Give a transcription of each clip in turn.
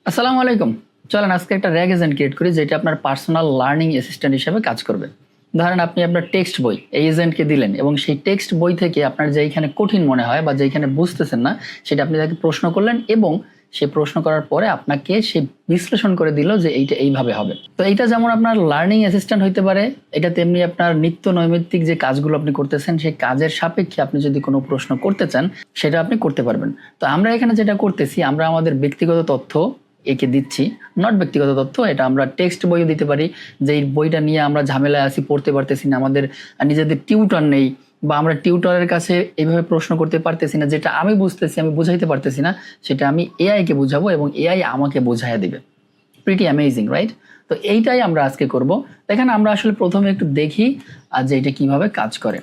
আসসালামু আলাইকুম। চলেন আজকে একটা র্যাগ এজেন্ট ক্রিয়েট করি যেটা আপনার পার্সোনাল লার্নিং অ্যাসিস্ট্যান্ট হিসেবে কাজ করবে। ধরেন আপনি আপনার টেক্সট বই এই এজেন্টকে দিলেন এবং সেই টেক্সট বই থেকে আপনার যেইখানে কঠিন মনে হয় বা যেইখানে বুঝতেছেন না সেটা আপনি তাকে প্রশ্ন করলেন এবং সে প্রশ্ন করার পরে আপনাকে সে বিশ্লেষণ করে দিল যে এইটা এইভাবে হবে। তো এইটা যেমন আপনার লার্নিং অ্যাসিস্ট্যান্ট হইতে পারে, এটা তেমনি আপনার নিত্য নৈমিত্তিক যে কাজগুলো আপনি করতেছেন সেই কাজের সাপেক্ষে আপনি যদি কোনো প্রশ্ন করতে চান সেটা আপনি করতে পারবেন। তো আমরা এখানে যেটা করতেছি, আমরা আমাদের ব্যক্তিগত তথ্য একে দিচ্ছি, নট ব্যক্তিগত তথ্য, এটা আমরা টেক্সট বইও দিতে পারি যে এই বইটা নিয়ে আমরা ঝামেলায় আছি, পড়তে পারতেছি না, আমাদের নিজেদের টিউটর নেই বা আমরা টিউটরের কাছে এইভাবে প্রশ্ন করতে পারতেছি না, যেটা আমি বুঝতেছি আমি বুঝাইতে পারতেছি না সেটা আমি এআইকে বুঝাবো এবং এআই আমাকে বোঝাইয়া দিবে। Pretty amazing, right? তো এইটাই আমরা আজকে করব। এখানে আমরা আসলে প্রথমে একটু দেখি যে এটা কিভাবে কাজ করে।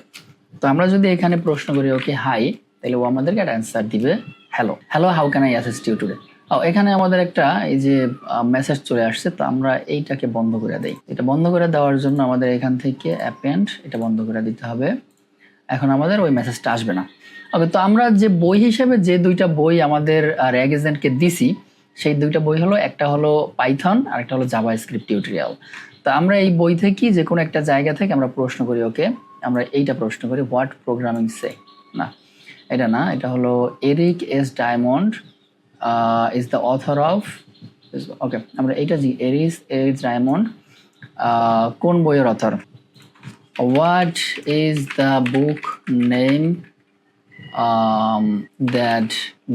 তো আমরা যদি এখানে প্রশ্ন করি ওকে হাই, তাহলে ও আমাদেরকে একটা অ্যান্সার দিবে hello. Hello, how can I assist you today? এখানে আমাদের একটা এই যে মেসেজ চলে আসছে, তো আমরা এইটাকে বন্ধ করে দেই। এটা বন্ধ করে দেওয়ার জন্য আমাদের এখান থেকে অ্যাপেন্ড এটা বন্ধ করে দিতে হবে। এখন আমাদের ওই মেসেজটা আসবে না। ওকে, তো আমরা যে বই হিসেবে যে দুইটা বই আমাদের র্যাগ এজেন্টকে দিছি সেই দুইটা বই হলো, একটা হলো পাইথন আর একটা হলো জাভা স্ক্রিপ্ট টিউটোরিয়াল। তো আমরা এই বই থেকে যে কোনো একটা জায়গা থেকে আমরা প্রশ্ন করি ওকে, আমরা এইটা প্রশ্ন করি হোয়াট প্রোগ্রামিং সে, না এটা না, এটা হলো Eric S Diamond is the author of, okay আমরা এইটা জি এরিস এস ডায়মন্ড কোন বইয়ের অথর, what is the book name that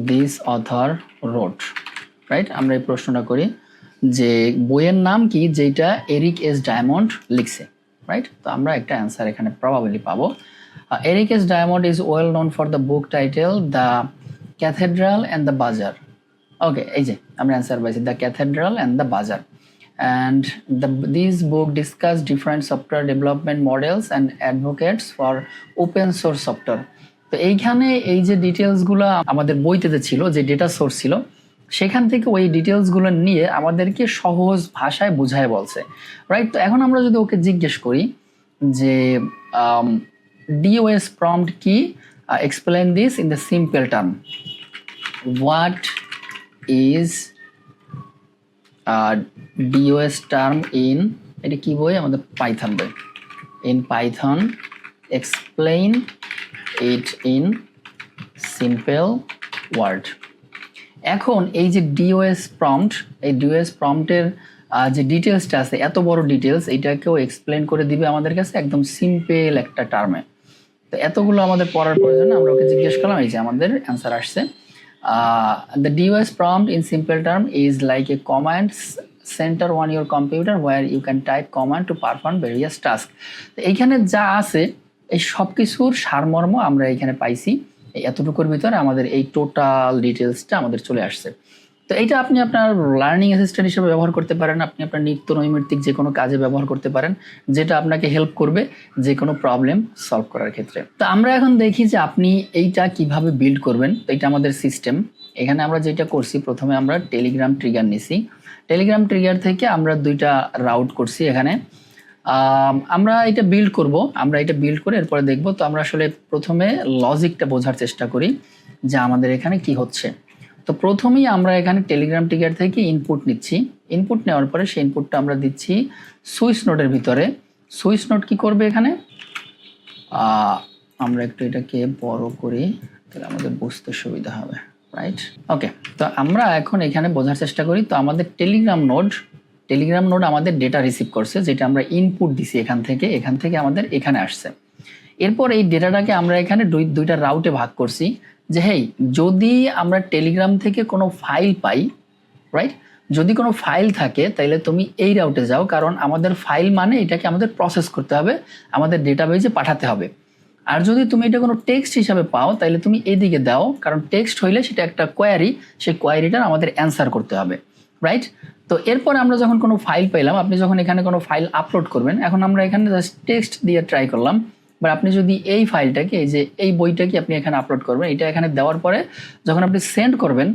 this author wrote, right? আমরা এই প্রশ্নটা করি যে বইয়ের নাম কি যেটা এরিক এস ডায়মন্ড লিখছে, রাইট? তো আমরা একটা অ্যান্সার এখানে প্রবাবলি পাবো। Eric S Diamond is well known for the book title the cathedral and the bazaar. Okay, এই যে আমরা অ্যান্সার পাইছি দ্য ক্যাথেড্রাল অ্যান্ড দ্য বাজার। And this book discuss different software development models and advocates for open source software. তো এইখানে এই যে ডিটেলসগুলো আমাদের বইতে ছিল, যে ডেটা সোর্স ছিল, সেখান থেকে ওই ডিটেলসগুলো নিয়ে আমাদেরকে সহজ ভাষায় বোঝায় বলছে, রাইট? তো এখন আমরা যদি ওকে জিজ্ঞেস করি যে ডিওএস প্রম্পট কি, explain this in the simple term, what is DOS term in, এটা কি বই? আমাদের পাইথন বই। In Python explain it in simple word. এখন এই যে ডিওএস প্রম্পট, এই ডিওএস প্রম্পটের যে ডিটেলসটা আছে, এত বড় ডিটেলস, এইটাকেও এক্সপ্লেন করে দিবে আমাদের কাছে একদম সিম্পল একটা টার্মে। তো এতগুলো আমাদের পড়ার প্রয়োজন, আমরা ওকে জিজ্ঞেস করলাম, এই যে আমাদের অ্যান্সার আসছে। The DOS prompt in simple term is like a command center on your computer where you can type command to perform various tasks. তো এইখানে যা আছে এই সব কিছুর সারমর্ম আমরা এখানে পাইছি। এই এতটুকুর ভিতরে আমাদের এই টোটাল ডিটেলসটা আমাদের চলে আসছে। তো এইটা আপনি আপনার লার্নিং অ্যাসিস্ট্যান্ট হিসেবে ব্যবহার করতে পারেন, আপনি আপনার নিত্য নৈমিত্তিক যে কোনো কাজে ব্যবহার করতে পারেন, যেটা আপনাকে হেল্প করবে যে কোনো প্রবলেম সলভ করার ক্ষেত্রে। তো আমরা এখন দেখি যে আপনি এইটা কিভাবে বিল্ড করবেন। তো এটা আমাদের সিস্টেম। এখানে আমরা যেটা করছি, প্রথমে আমরা টেলিগ্রাম ট্রিগার নিছি। টেলিগ্রাম ট্রিগার থেকে আমরা দুইটা রাউট করছি। এখানে আমরা এটা বিল্ড করব, আমরা এটা বিল্ড করে এরপরে দেখব। তো আমরা আসলে প্রথমে লজিকটা বোঝার চেষ্টা করি যে আমাদের এখানে কি হচ্ছে। তো প্রথমেই আমরা এখানে টেলিগ্রাম ট্রিগার থেকে ইনপুট নিচ্ছি। ইনপুট নেওয়ার পরে সেই ইনপুটটা আমরা দিচ্ছি সুইচ নোডের ভিতরে। সুইচ নোড কি করবে এখানে, আমরা একটু এটাকে বড় করি তাহলে আমাদের বুঝতে সুবিধা হবে, রাইট? ওকে, তো আমরা এখন এখানে বোঝার চেষ্টা করি। তো আমাদের টেলিগ্রাম নোড আমাদের ডেটা রিসিভ করছে, যেটা আমরা ইনপুট দিছি এখান থেকে আমাদের এখানে আসছে। এরপর এই ডেটাটাকে আমরা এখানে দুইটা রাউটে ভাগ করছি যে হেই, যদি আমরা টেলিগ্রাম থেকে কোনো ফাইল পাই, রাইট, যদি কোনো ফাইল থাকে তাহলে তুমি এই রাউটে যাও, কারণ আমাদের ফাইল মানে এটাকে আমাদের প্রসেস করতে হবে, আমাদের ডেটাবেজে পাঠাতে হবে। আর যদি তুমি এটা কোনো টেক্সট হিসাবে পাও তাহলে তুমি এদিকে দাও, কারণ টেক্সট হইলে সেটা একটা কোয়ারি, সেই কোয়ারিটার আমাদের অ্যান্সার করতে হবে, রাইট? তো এরপরে আমরা যখন কোনো ফাইল পেলাম, আপনি যখন এখানে কোনো ফাইল আপলোড করবেন, এখন আমরা এখানে জাস্ট টেক্সট দিয়ে ট্রাই করলাম, বা আপনি যদি এই ফাইলটাকে, এই যে এই বইটাকে আপনি এখানে আপলোড করবেন, এটা এখানে দেওয়ার পরে যখন আপনি সেন্ড করবেন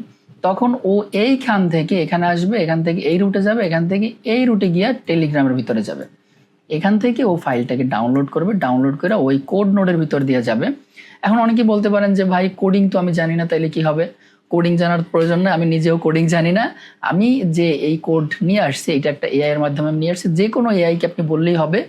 তখন ও এইখান থেকে এখানে আসবে, এখান থেকে এই রুটে যাবে, এখান থেকে এই রুটে গিয়ে টেলিগ্রামের ভিতরে যাবে, এখান থেকে ও ফাইলটাকে ডাউনলোড করবে, ডাউনলোড করে ওই কোড নোডের ভিতর দিয়ে যাবে। এখন অনেকে বলতে পারেন যে ভাই কোডিং তো আমি জানি না, তাইলে কি হবে? কোডিং জানার প্রয়োজন নেই, আমি নিজেও কোডিং জানি না। আমি যে এই কোড নিয়ে আসছি এটা একটা এআই এর মাধ্যমে আমি নিয়ে আসছি। যে কোনো এআইকে আপনি বললেই হবে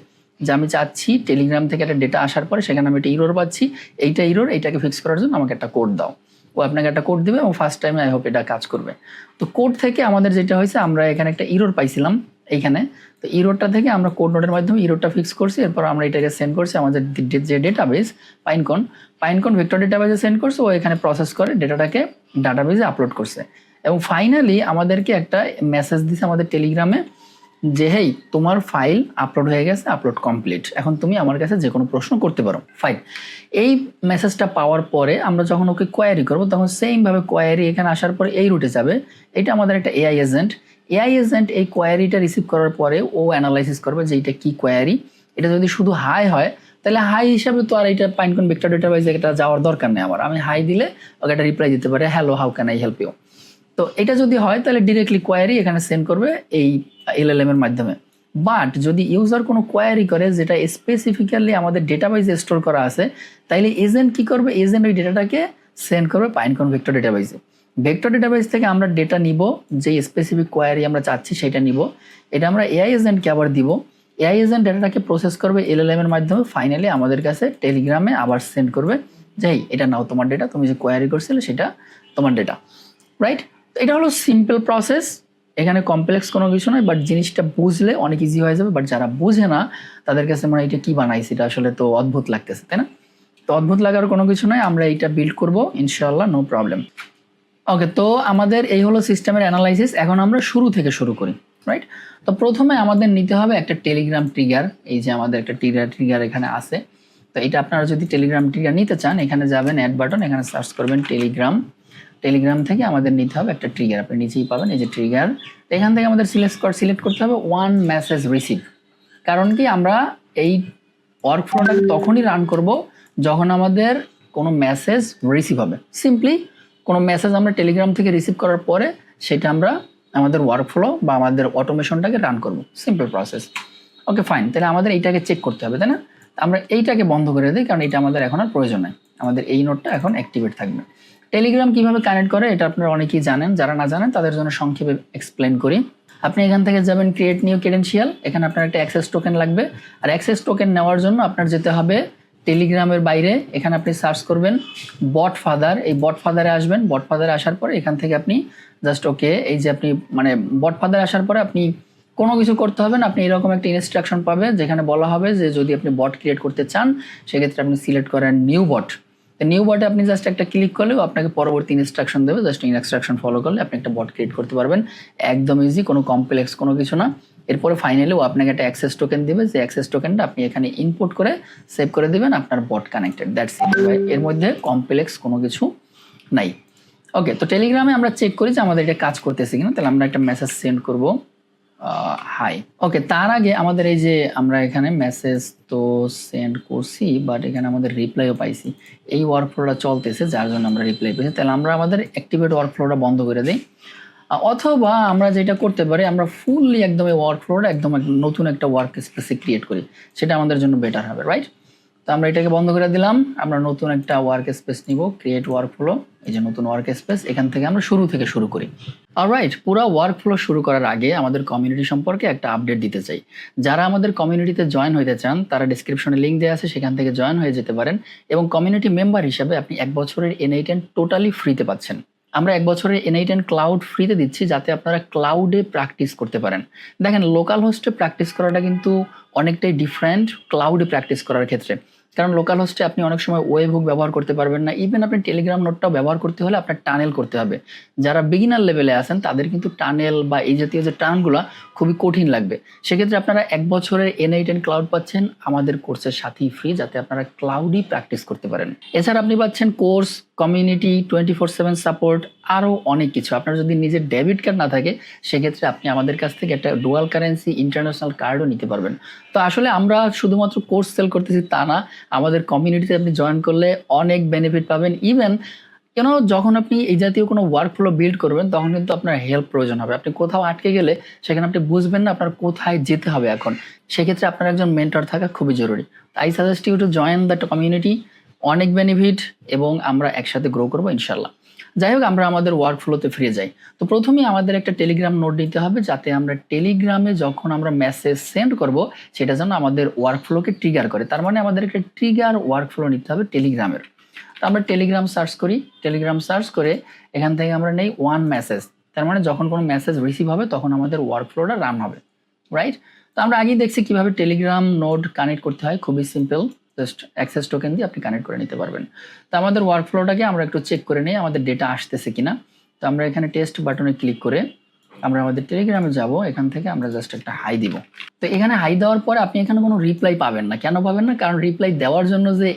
যে আমি চাচ্ছি টেলিগ্রাম থেকে একটা ডেটা আসার পরে সেখানে আমি একটা ইরোর পাচ্ছি, এইটা ইরোর, এইটাকে ফিক্স করার জন্য আমাকে একটা কোড দাও। ও আপনাকে একটা কোড দিবে এবং ফার্স্ট টাইমে আই হোপ এটা কাজ করবে। তো কোড থেকে আমাদের যেটা হয়েছে, আমরা এখানে একটা ইরোর পাইছিলাম এইখানে। তো ইরোরটা থেকে আমরা কোড নোটের মাধ্যমে ইরোরটা ফিক্স করছি, এরপর আমরা এটাকে সেন্ড করছি আমাদের যে ডেটাবেস পাইনকন ভেক্টর ডেটাবেসে সেন্ড করছে। ও এখানে প্রসেস করে ডেটাটাকে ডাটাবেসে আপলোড করছে এবং ফাইনালি আমাদেরকে একটা মেসেজ দিছে আমাদের টেলিগ্রামে যে হেই তোমার ফাইল আপলোড হয়ে গেছে, আপলোড কমপ্লিট, এখন তুমি আমার কাছে যে কোনো প্রশ্ন করতে পারো। ফাইন, এই মেসেজটা পাওয়ার পরে আমরা যখন ওকে কোয়ারি করবো তখন সেমভাবে কোয়ারি এখানে আসার পরে এই রুটে যাবে। এটা আমাদের একটা এআই এজেন্ট এই কোয়ারিটা রিসিভ করার পরে ও অ্যানালাইসিস করবে যে এটা কি কোয়ারি। এটা যদি শুধু হাই হয় তাহলে হাই হিসাবে তো আর এটা পাইনকন ভেক্টর ডেটাবেসে এটা যাওয়ার দরকার নেই আমার, আমি হাই দিলে ওকে একটা রিপ্লাই দিতে পারে, hello how can I help you. তো এটা যদি হয় তাহলে ডিরেক্টলি কোয়ারি এখানে সেন্ড করবে এই এলএলএম এর মাধ্যমে। বাট যদি ইউজার কোনো কোয়ারি করে যেটা স্পেসিফিক্যালি আমাদের ডেটাবেসে স্টোর করা আছে, তাইলে এজেন্ট কি করবে, এজেন্ট ওই ডেটাটাকে সেন্ড করবে পাইনকন ভেক্টর ডেটাবেসে। ভেক্টর ডেটাবেস থেকে আমরা ডেটা নিব, যে স্পেসিফিক কোয়ারি আমরা চাচ্ছি সেটা নিব, এটা আমরা এআই এজেন্টকে আবার দিব। এআই এজেন্ট ডেটাটাকে প্রসেস করবে এলএলএম এর মাধ্যমে, ফাইনালি আমাদের কাছে টেলিগ্রামে আবার সেন্ড করবে যে এটা নাও তোমার ডেটা, তুমি যে কোয়ারি করছিলে সেটা তোমার ডেটা, রাইট। এটা হলো সিম্পল প্রসেস, এখানে কমপ্লেক্স কোনো কিছু নয়, বাট জিনিসটা বুঝলে অনেক ইজি হয়ে যাবে। বাট যারা বুঝে না তাদের কাছে মানে এটা কি বানাইছে, এটা আসলে তো অদ্ভুত লাগতেছে, তাই না? তো অদ্ভুত লাগার কোনো কিছু নয়, আমরা এইটা বিল্ড করবো ইনশাআল্লাহ, নো প্রবলেম। ওকে, তো আমাদের এই হলো সিস্টেমের অ্যানালাইসিস। এখন আমরা শুরু থেকে শুরু করি, রাইট। তো প্রথমে আমাদের নিতে হবে একটা টেলিগ্রাম ট্রিগার। এই যে আমাদের একটা ট্রিগার এখানে আছে। তো এটা আপনারা যদি টেলিগ্রাম ট্রিগার নিতে চান, এখানে যাবেন অ্যাড বাটন, এখানে সার্চ করবেন টেলিগ্রাম থেকে আমাদের নিতে হবে একটা ট্রিগার, আপনি নিচেই পাবেন এই যে ট্রিগার। এখান থেকে আমাদের সিলেক্ট করতে হবে ওয়ান মেসেজ রিসিভ। কারণ কি, আমরা এই ওয়ার্কফ্লোটা তখনই রান করব যখন আমাদের কোনো মেসেজ রিসিভ হবে। সিম্পলি কোনো মেসেজ আমরা টেলিগ্রাম থেকে রিসিভ করার পরে সেটা আমরা আমাদের ওয়ার্কফ্লো বা আমাদের অটোমেশনটাকে রান করব, সিম্পল প্রসেস। ওকে ফাইন, তাহলে আমাদের এইটাকে চেক করতে হবে, তাই না? আমরা এইটাকে বন্ধ করে দিই, কারণ এটা আমাদের এখন আর প্রয়োজন নেই, আমাদের এই নোটটা এখন অ্যাক্টিভেট থাকবে। টেলিগ্রাম কিভাবে কানেক্ট করে এটা আপনারা অনেকেই জানেন, যারা না জানেন তাদের জন্য সংক্ষেপে এক্সপ্লেন করি। আপনি এখান থেকে যাবেন ক্রিয়েট নিউ ক্রেডেনশিয়াল, এখানে আপনার একটা অ্যাক্সেস টোকেন লাগবে। আর অ্যাক্সেস টোকেন নেওয়ার জন্য আপনার যেতে হবে টেলিগ্রামের বাইরে, এখানে আপনি সার্চ করবেন বট ফাদার, এই বট ফাদারে আসবেন। বট ফাদারে আসার পরে এখান থেকে আপনি জাস্ট ওকে, এই যে আপনি মানে বট ফাদারে আসার পরে আপনি কোনো কিছু করতে হবে না, আপনি এরকম একটা ইনস্ট্রাকশন পাবে যেখানে বলা হবে যে যদি আপনি বট ক্রিয়েট করতে চান সেক্ষেত্রে আপনি সিলেক্ট করেন নিউ বট। নিউ বটে আপনি জাস্ট একটা ক্লিক করলেও আপনাকে পরবর্তী ইনস্ট্রাকশন দেবে, জাস্ট ইনস্ট্রাকশন ফলো করলে আপনি একটা বট ক্রিয়েট করতে পারবেন, একদম ইজি, কোনো কমপ্লেক্স কোনো কিছু না। এরপরে ফাইনালি ও আপনাকে একটা অ্যাক্সেস টোকেন দিবে, যে অ্যাক্সেস টোকেনটা আপনি এখানে ইনপুট করে সেভ করে দিবেন, আপনার বট কানেক্টেড, দ্যাটস ইট ভাই, এর মধ্যে কমপ্লেক্স কোনো কিছু নাই। ওকে, তো টেলিগ্রামে আমরা চেক করি যে আমাদের এটা কাজ করতেছে কিনা, তাহলে আমরা একটা মেসেজ সেন্ড করব হাই। ওকে, তার আগে আমাদের এই যে আমরা এখানে মেসেজ তো সেন্ড করছি, বাট এখানে আমাদের রিপ্লাইও পাইছি, এই ওয়ার্কফ্লোটা চলতেছে যার জন্য আমরা রিপ্লাই পেয়েছি। তাহলে আমরা আমাদের অ্যাক্টিভেট ওয়ার্কফ্লোটা বন্ধ করে দিই, অথবা আমরা যেটা করতে পারি আমরা ফুললি একদম এই ওয়ার্কফ্লোটা একদম নতুন একটা ওয়ার্ক স্পেসে ক্রিয়েট করি, সেটা আমাদের জন্য বেটার হবে, রাইট। তো আমরা এটাকে বন্ধ করে দিলাম, আমরা নতুন একটা ওয়ার্ক স্পেস নিব, ক্রিয়েট ওয়ার্কফ্লো, এই যে নতুন ওয়ার্ক স্পেস, এখান থেকে আমরা শুরু থেকে শুরু করি। অলরাইট, পুরো ওয়ার্কফ্লো শুরু করার আগে আমাদের কমিউনিটি সম্পর্কে একটা আপডেট দিতে চাই। যারা আমাদের কমিউনিটিতে জয়েন হতে চান তারা ডেসক্রিপশনে লিঙ্ক দেওয়া আছে, সেখান থেকে জয়েন হয়ে যেতে পারেন এবং কমিউনিটি মেম্বার হিসাবে আপনি 1 বছরের N8N টোটালি ফ্রিতে পাচ্ছেন। আমরা 1 বছরের N8N ক্লাউড ফ্রিতে দিচ্ছি যাতে আপনারা ক্লাউডে প্র্যাকটিস করতে পারেন। দেখেন, লোকাল হোস্টে প্র্যাকটিস করাটা কিন্তু অনেকটাই ডিফারেন্ট ক্লাউডে প্র্যাকটিস করার ক্ষেত্রে, কারণ লোকাল হোস্টে আপনি অনেক সময় ওয়েব হুক ব্যবহার করতে পারবেন না, ইভেন আপনি টেলিগ্রাম নোটটাও ব্যবহার করতে হলে আপনার টানেল করতে হবে। যারা বিগিনার লেভেলে আছেন তাদের কিন্তু টানেল বা এই জাতীয় যে টার্মগুলো খুবই কঠিন লাগবে। সেক্ষেত্রে আপনারা 1 বছরের N8N ক্লাউড পাচ্ছেন আমাদের কোর্সের সাথেই ফ্রি, যাতে আপনারা ক্লাউডই প্র্যাকটিস করতে পারেন। এছাড়া আপনি পাচ্ছেন কোর্স, কমিউনিটি, 24/7 সাপোর্ট, আরও অনেক কিছু। আপনার যদি নিজের ডেবিট কার্ড না থাকে সেক্ষেত্রে আপনি আমাদের কাছ থেকে একটা ডুয়াল কারেন্সি ইন্টারন্যাশনাল কার্ডও নিতে পারবেন। তো আসলে আমরা শুধুমাত্র কোর্স সেল করতেছি তা না, আমাদের কমিউনিটিতে আপনি জয়েন করলে অনেক বেনিফিট পাবেন। ইভেন যখন আপনি এই জাতীয় কোনো ওয়ার্কফ্লো বিল্ড করবেন তখন কিন্তু আপনার হেল্প প্রয়োজন হবে, আপনি কোথাও আটকে গেলে সেখানে আপনি বুঝবেন না আপনার কোথায় যেতে হবে এখন, সেক্ষেত্রে আপনার একজন মেন্টর থাকা খুবই জরুরি। I suggest you to join that community, অনেক বেনিফিট এবং আমরা একসাথে গ্রো করবো ইনশাল্লাহ। যাই হোক, আমরা আমাদের ওয়ার্ক ফ্লোতে ফিরে যাই। তো প্রথমেই আমাদের একটা টেলিগ্রাম নোট নিতে হবে, যাতে আমরা টেলিগ্রামে যখন আমরা মেসেজ সেন্ড করব সেটা যেন আমাদের ওয়ার্ক ফ্লোকে ট্রিগার করে। তার মানে আমাদের একটা ট্রিগার ওয়ার্ক ফ্লো নিতে হবে টেলিগ্রামের। তো আমরা টেলিগ্রাম সার্চ করি, টেলিগ্রাম সার্চ করে এখান থেকে আমরা নেই ওয়ান মেসেজ। তার মানে যখন কোনো মেসেজ রিসিভ হবে তখন আমাদের ওয়ার্ক ফ্লোটা রান হবে, রাইট? তো আমরা আগেই দেখছি কিভাবে টেলিগ্রাম নোড কানেক্ট করতে হয়, খুবই সিম্পল, জাস্ট অ্যাক্সেস টোকেন দিয়ে আপনি কানেক্ট করে নিতে পারবেন। তো আমাদের ওয়ার্ক ফ্লোটাকে আমরা একটু চেক করে নিই আমাদের ডেটা আসতেছে কিনা। তো আমরা এখানে টেস্ট বাটনে ক্লিক করে আমরা আমাদের টেলিগ্রামে যাব, এখান থেকে আমরা জাস্ট একটা হাই দিব। তো এখানে হাই দেওয়ার পরে আপনি এখানে কোনো রিপ্লাই পাবেন না। কেন পাবেন না? কারণ রিপ্লাই দেওয়ার জন্য যে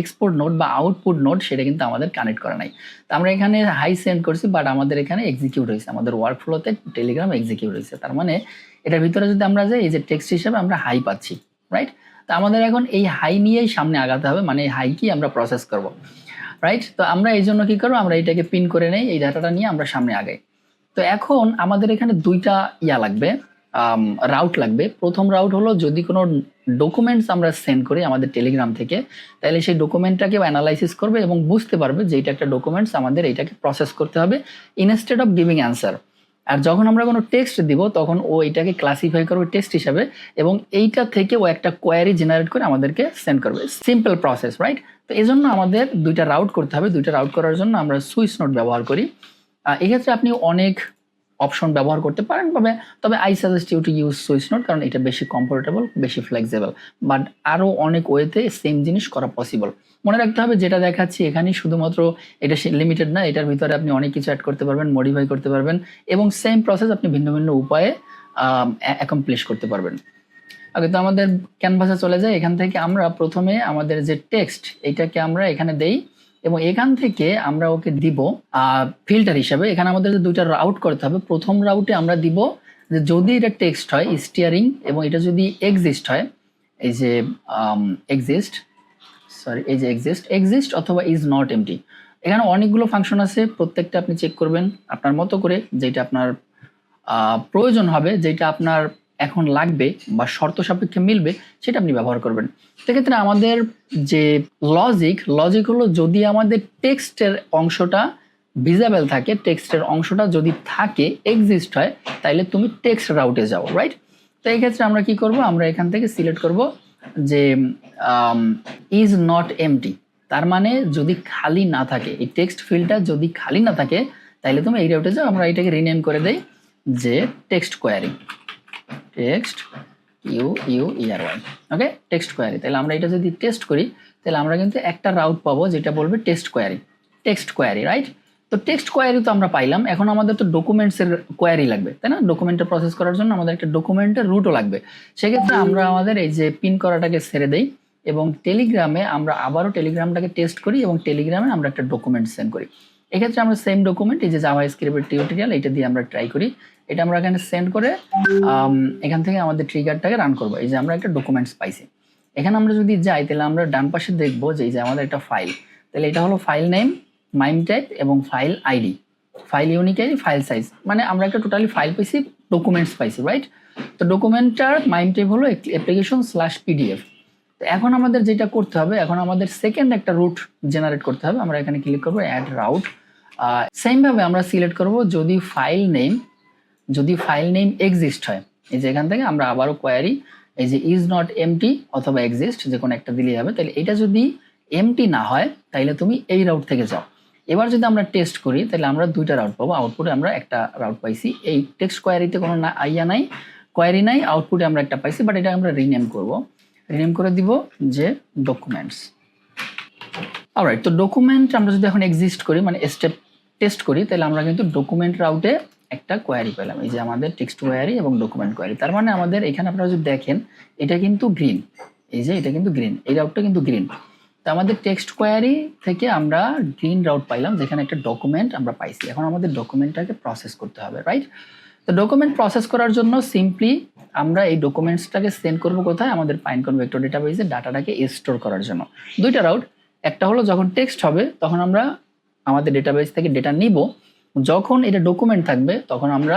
এক্সপোর্ট নোড বা আউটপুট নোড সেটা কিন্তু আমাদের কানেক্ট করা নাই। তো আমরা এখানে হাই সেন্ড করছি, বাট আমাদের এখানে এক্সিকিউট হয়েছে, আমাদের ওয়ার্ক ফ্লোতে টেলিগ্রাম এক্সিকিউট হয়েছে। তার মানে এটার ভিতরে যদি আমরা যাই, এই যে টেক্সট হিসেবে আমরা হাই পাচ্ছি, রাইট? তো আমাদের এখন এই হাই নিয়েই সামনে আগাতে হবে, মানে এই হাই কি আমরা প্রসেস করব, রাইট? তো আমরা এই জন্য কি করবো, আমরা এটাকে পিন করে নেই, এই ডাটাটা নিয়ে আমরা সামনে আগাই। তো এখন আমাদের এখানে দুইটা লাগবে, রাউট লাগবে। প্রথম রাউট হলো, যদি কোনো ডকুমেন্টস আমরা সেন্ড করি আমাদের টেলিগ্রাম থেকে, তাহলে সেই ডকুমেন্টটাকে অ্যানালাইসিস করবে এবং বুঝতে পারবে যে এটা একটা ডকুমেন্টস, আমাদের এইটাকে প্রসেস করতে হবে ইনস্টেড অফ গিভিং অ্যান্সার। আর যখন আমরা কোনো টেক্সট দিব তখন ও এটাকে ক্লাসিফাই করবে টেক্সট হিসাবে, এবং এইটা থেকে ও একটা কোয়ারি জেনারেট করে আমাদেরকে সেন্ড করবে। Simple process, right? তো এই জন্য আমাদের দুইটা রাউট করতে হবে। দুইটা রাউট করার জন্য আমরা সুইচ নোট ব্যবহার করি। এক্ষেত্রে আপনি অনেক অপশন ব্যবহার করতে পারেন, তবে I suggest you to use switch note, কারণ এটা বেশি কমফোর্টেবল, বেশি ফ্লেক্সিবল। বাট আরও অনেক ওয়েতে সেম জিনিস করা পসিবল। মনে রাখতে হবে, যেটা দেখাচ্ছি এখানে শুধুমাত্র এটা লিমিটেড না, এটার ভিতরে আপনি অনেক কিছু অ্যাড করতে পারবেন, মডিফাই করতে পারবেন, এবং সেম প্রসেস আপনি ভিন্ন ভিন্ন উপায়ে অ্যাকমপ্লিশ করতে পারবেন। ওকে, তো আমাদের ক্যানভাসে চলে যায়। এখান থেকে আমরা প্রথমে আমাদের যে টেক্সট, এইটাকে আমরা এখানে দেই, এবং এখান থেকে আমরা ওকে দিব ফিল্টার হিসাবে। এখানে আমাদের দুইটা রাউট করতে হবে। প্রথম রাউটে আমরা দিব যে যদি এটা টেক্সট হয় স্টিয়ারিং, এবং এটা যদি এক্সিস্ট হয়, এই যে এক্সিস্ট অথবা ইজ নট এমটি। এখানে অনেকগুলো ফাংশন আছে, প্রত্যেকটা আপনি চেক করবেন আপনার মতো করে, যেটা আপনার প্রয়োজন হবে, যেটা আপনার এখন লাগবে বা শর্ত সাপেক্ষে মিলবে, সেটা আপনি ব্যবহার করবেন। সেক্ষেত্রে আমাদের যে লজিক হলো, যদি আমাদের টেক্সটের অংশটা ভিজিবল থাকে, টেক্সটের অংশটা যদি থাকে, এক্সিস্ট হয়, তাইলে তুমি টেক্সট রাউটে যাও, রাইট? তো এই ক্ষেত্রে আমরা কি করব, আমরা এখান থেকে সিলেক্ট করব যে ইজ নট এমটি। তার মানে যদি খালি না থাকে, এই টেক্সট ফিল্ডটা যদি খালি না থাকে, তাইলে তুমি এই রাউটে যাও। আমরা এটাকে রিনেম করে দেই যে টেক্সট কোয়ারি, টেক্সট QUERY, ওকে, টেক্সট কোয়ারি। তাহলে আমরা এটা যদি টেস্ট করি, তাহলে আমরা কিন্তু একটা রাউট পাবো যেটা বলবে টেক্সট কোয়ারি, রাইট? তো টেক্সট কোয়ারি তো আমরা পাইলাম। এখন আমাদের তো ডকুমেন্টসের কোয়ারি লাগবে, তাই না? ডকুমেন্টটা প্রসেস করার জন্য আমাদের একটা ডকুমেন্টের রুটও লাগবে। সেক্ষেত্রে আমরা আমাদের এই যে পিন করাটাকে ছেড়ে দেই, এবং টেলিগ্রামে আমরা আবারও টেলিগ্রামটাকে টেস্ট করি, এবং টেলিগ্রামে আমরা একটা ডকুমেন্ট সেন্ড করি। এক্ষেত্রে আমরা সেম ডকুমেন্ট, এই যে জাভাস্ক্রিপ্টের টিউটোরিয়াল, এটা দিয়ে আমরা ট্রাই করি। এটা আমরা এখানে সেন্ড করে এখান থেকে আমাদের ট্রিগারটাকে রান করবো। এই যে আমরা একটা ডকুমেন্টস পাইছি। এখানে আমরা যদি যাই, তাহলে আমরা ডান পাশে দেখবো যে এই যে আমাদের একটা ফাইল, তাহলে এটা হলো ফাইল নেম, মাইম টাইপ এবং file ID, file unique ID, file size, মানে আমরা একটা টোটালি ফাইল পাইছি, ডকুমেন্টস পাইছি, রাইট? তো ডকুমেন্টটার মাইম টাইপ হলো application/pdf। তো এখন আমাদের যেটা করতে হবে, এখন আমাদের সেকেন্ড একটা রুট জেনারেট করতে হবে। আমরা এখানে ক্লিক করবো অ্যাড রাউট। সেম ভাবে আমরা সিলেক্ট করব যদি ফাইল নেম এক্সিস্ট হয়, এই যে এখান থেকে আমরা আবারও কোয়ারি, এই যে ইজ নট এমটি অথবা এক্সিস্ট, যে কোনো একটা দিলেই হবে। তাহলে এটা যদি এমটি না হয়, তাইলে তুমি এই রাউট থেকে যাও। এবার যদি আমরা টেস্ট করি, তাহলে আমরা দুইটা রাউট পাবো। আউটপুটে আমরা একটা রাউট পাইছি, এই টেক্সট কোয়ারিতে কোনো কোয়ারি নাই, আউটপুটে আমরা একটা পাইছি, বাট এটা আমরা রিনেম করে দিব যে ডকুমেন্টস। অলরাইট, তো ডকুমেন্ট আমরা যদি এখন এক্সিস্ট করি, মানে স্টেপ টেস্ট করি, তাহলে আমরা কিন্তু ডকুমেন্ট রাউটে একটা কোয়ারি পেলাম, এই যে আমাদের টেক্সট কোয়ারি এবং ডকুমেন্ট কোয়ারি। তার মানে আমাদের এখানে আপনারা যদি দেখেন, এটা কিন্তু গ্রিন, এই যে এটা কিন্তু গ্রিন, এই রাউটটা কিন্তু গ্রিন। তো আমাদের টেক্সট কোয়ারি থেকে আমরা গ্রিন রাউট পাইলাম, যেখানে একটা ডকুমেন্ট আমরা পাইছি। এখন আমাদের ডকুমেন্টটাকে প্রসেস করতে হবে, রাইট? তো ডকুমেন্ট প্রসেস করার জন্য সিম্পলি আমরা এই ডকুমেন্টসটাকে সেন্ড করব কোথায়, আমাদের পাইনকন ভেক্টর ডেটাবেসে ডাটাটাকে স্টোর করার জন্য। দুইটা রাউট, একটা হলো যখন টেক্সট হবে তখন আমরা আমাদের ডেটাবেস থেকে ডেটা নিব, যখন এটা ডকুমেন্ট থাকবে তখন আমরা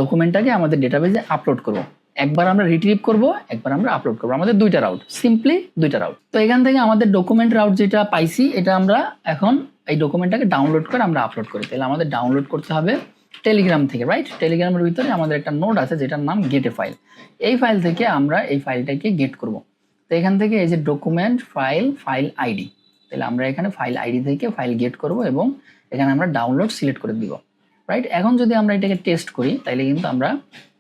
ডকুমেন্টটাকে আমাদের ডেটাবেসে আপলোড করব। একবার আমরা রিট্রিভ করব, একবার আমরা আপলোড করব। আমাদের দুইটা রাউট, সিম্পলি দুইটা রাউট। তো এখান থেকে আমাদের ডকুমেন্ট রাউট যেটা পাইছি, এটা আমরা এখন এই ডকুমেন্টটাকে ডাউনলোড করে আমরা আপলোড করি, তাহলে আমাদের ডাউনলোড করতে হবে টেলিগ্রাম থেকে, রাইট? টেলিগ্রামের ভিতরে আমাদের একটা নোড আছে যেটার নাম গেট এ ফাইল। এই ফাইল থেকে আমরা এই ফাইলটাকে গেট করব। তো এখান থেকে এই যে ডকুমেন্ট ফাইল আইডি, তাহলে আমরা এখানে ফাইল আইডি থেকে ফাইল গেট করব এবং এখানে আমরা ডাউনলোড সিলেক্ট করে দিব, রাইট? এখন যদি আমরা এটাকে টেস্ট করি তাহলে কিন্তু আমরা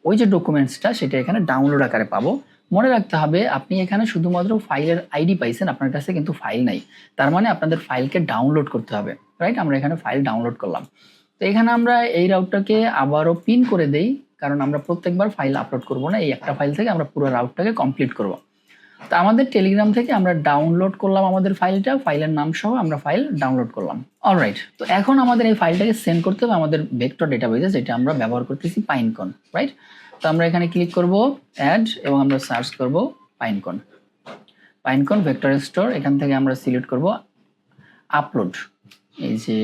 ওই যে ডকুমেন্টসটা সেটা এখানে ডাউনলোড আকারে পাবো। মনে রাখতে হবে আপনি এখানে শুধুমাত্র ফাইলের আইডি পাইছেন, আপনার কাছে কিন্তু ফাইল নাই, তার মানে আপনাদের ফাইলকে ডাউনলোড করতে হবে, রাইট? আমরা এখানে ফাইল ডাউনলোড করলাম। তো এখানে আমরা এই রাউটটাকে আবারও পিন করে দেই, কারণ আমরা প্রত্যেকবার ফাইল আপলোড করব না, এই একটা ফাইল থেকে আমরা পুরো রাউটটাকে কমপ্লিট করব। তো আমাদের টেলিগ্রাম থেকে আমরা ডাউনলোড করলাম আমাদের ফাইলটা, ফাইলের নাম সহ আমরা ফাইল ডাউনলোড করলাম। অলরাইট, তো এখন আমাদের এই ফাইলটাকে সেন্ড করতে হবে আমাদের ভেক্টর ডেটাবেসে, যেটা আমরা ব্যবহার করতেছি পাইনকন, রাইট? তো আমরা এখানে ক্লিক করব অ্যাড এবং আমরা সার্চ করব পাইনকন ভেক্টর স্টোর। এখান থেকে আমরা সিলেক্ট করব আপলোড, এই যে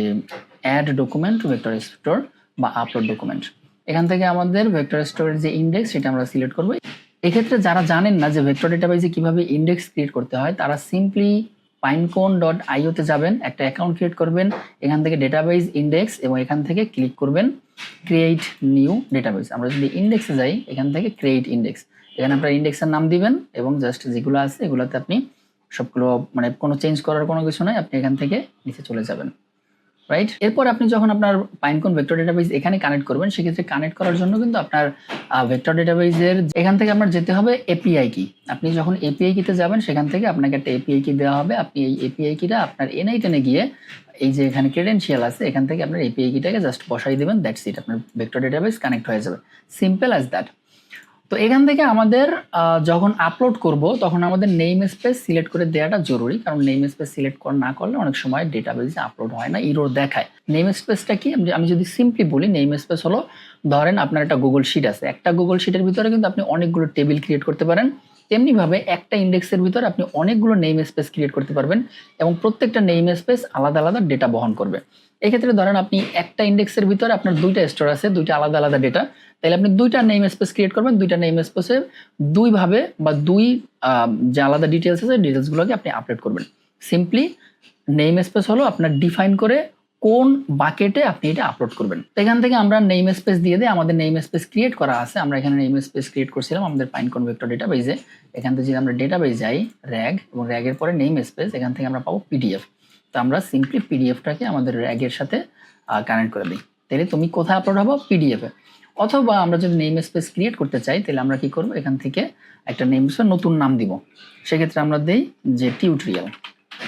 add document to vector store বা আপলোড ডকুমেন্ট। এখান থেকে আমাদের ভেক্টর স্টোরের যে ইন্ডেক্স সেটা আমরা সিলেক্ট করব। এক্ষেত্রে যারা জানেন না যে ভেক্টর ডেটাবেসে কিভাবে ইন্ডেক্স ক্রিয়েট করতে হয়, তারা সিম্পলি pinecone.io তে যাবেন, একটা অ্যাকাউন্ট ক্রিয়েট করবেন, এখান থেকে ডেটাবেস ইন্ডেক্স এবং এখান থেকে ক্লিক করবেন ক্রিয়েট নিউ ডেটাবেস। আমরা যদি ইন্ডেক্সে যাই, এখান থেকে ক্রিয়েট ইন্ডেক্স, এখানে আপনার ইন্ডেক্সের নাম দিবেন এবং জাস্ট যেগুলো আছে এগুলোতে আপনি সবগুলো, মানে কোনো চেঞ্জ করার কোনো কিছু নাই, আপনি এখান থেকে নিচে চলে যাবেন, রাইট? এরপর আপনি যখন আপনার পাইনকন ভেক্টর ডেটাবেস এখানে কানেক্ট করবেন, সেক্ষেত্রে কানেক্ট করার জন্য কিন্তু আপনার ভেক্টর ডেটাবেসের এখান থেকে আপনার যেতে হবে এপিআই কি। আপনি যখন এপিআই কিতে যাবেন, সেখান থেকে আপনাকে একটা এপিআই কি দেওয়া হবে, আপনি এই এপিআই কিটা আপনার এনআইটেনে গিয়ে এই যে এখানে ক্রেডেনশিয়াল আছে, এখান থেকে আপনার এপিআই কিটাকে জাস্ট বসাই দেবেন, দ্যাটস ইট, আপনার ভেক্টর ডেটাবেস কানেক্ট হয়ে যাবে, সিম্পল অ্যাজ দ্যাট। তো এখান থেকে আমাদের যখন আপলোড করব তখন আমাদের নেম স্পেস সিলেক্ট করে দেওয়াটা জরুরি, কারণ নেম স্পেস সিলেক্ট না করলে অনেক সময় ডেটাবেসে আপলোড হয় না, ইরর দেখায়। নেম স্পেসটা কি, আমি যদি সিম্পলি বলি, নেম স্পেস হলো, ধরেন আপনার একটা গুগল শিট আছে, একটা গুগল শিটের ভিতরে কিন্তু আপনি অনেকগুলো টেবিল ক্রিয়েট করতে পারেন, তেমনিভাবে একটা ইন্ডেক্সের ভিতরে আপনি অনেকগুলো নেম স্পেস ক্রিয়েট করতে পারবেন এবং প্রত্যেকটা নেম স্পেস আলাদা আলাদা ডেটা বহন করবে। এক্ষেত্রে ধরেন আপনি একটা ইন্ডেক্সের ভিতরে আপনার দুইটা স্টোর আছে, দুইটা আলাদা আলাদা ডেটা, তাহলে আপনি দুইটা নেম স্পেস ক্রিয়েট করবেন, দুইটা নেম স্পেসে দুইভাবে বা দুই যে আলাদা ডিটেলস আছে ডিটেলসগুলোকে আপনি আপলোড করবেন। সিম্পলি নেম স্পেস হলো আপনার ডিফাইন করে কোন বাকেটে আপনি এটা আপলোড করবেন। এখান থেকে আমরা নেম স্পেস দিয়ে দিই, আমাদের নেম স্পেস ক্রিয়েট করা আছে, আমরা এখানে নেম স্পেস ক্রিয়েট করছিলাম আমাদের পাইনকন ভেক্টর ডেটাবেসে। এখান থেকে যদি আমরা ডেটাবেস যাই, র্যাগ এবং র্যাগের পরে নেম স্পেস, এখান থেকে আমরা পাবো পিডিএফ। তো আমরা সিম্পলি পিডিএফটাকে আমাদের র্যাগের সাথে কানেক্ট করে দিই, তাহলে তুমি কোথায় আপলোড হবো, পিডিএফে। অথবা আমরা যদি নেম স্পেস ক্রিয়েট করতে চাই, তাহলে আমরা কি করব, এখান থেকে একটা নেম স্পেস নতুন নাম দিব, সেক্ষেত্রে আমরা দেই যে টিউটোরিয়াল।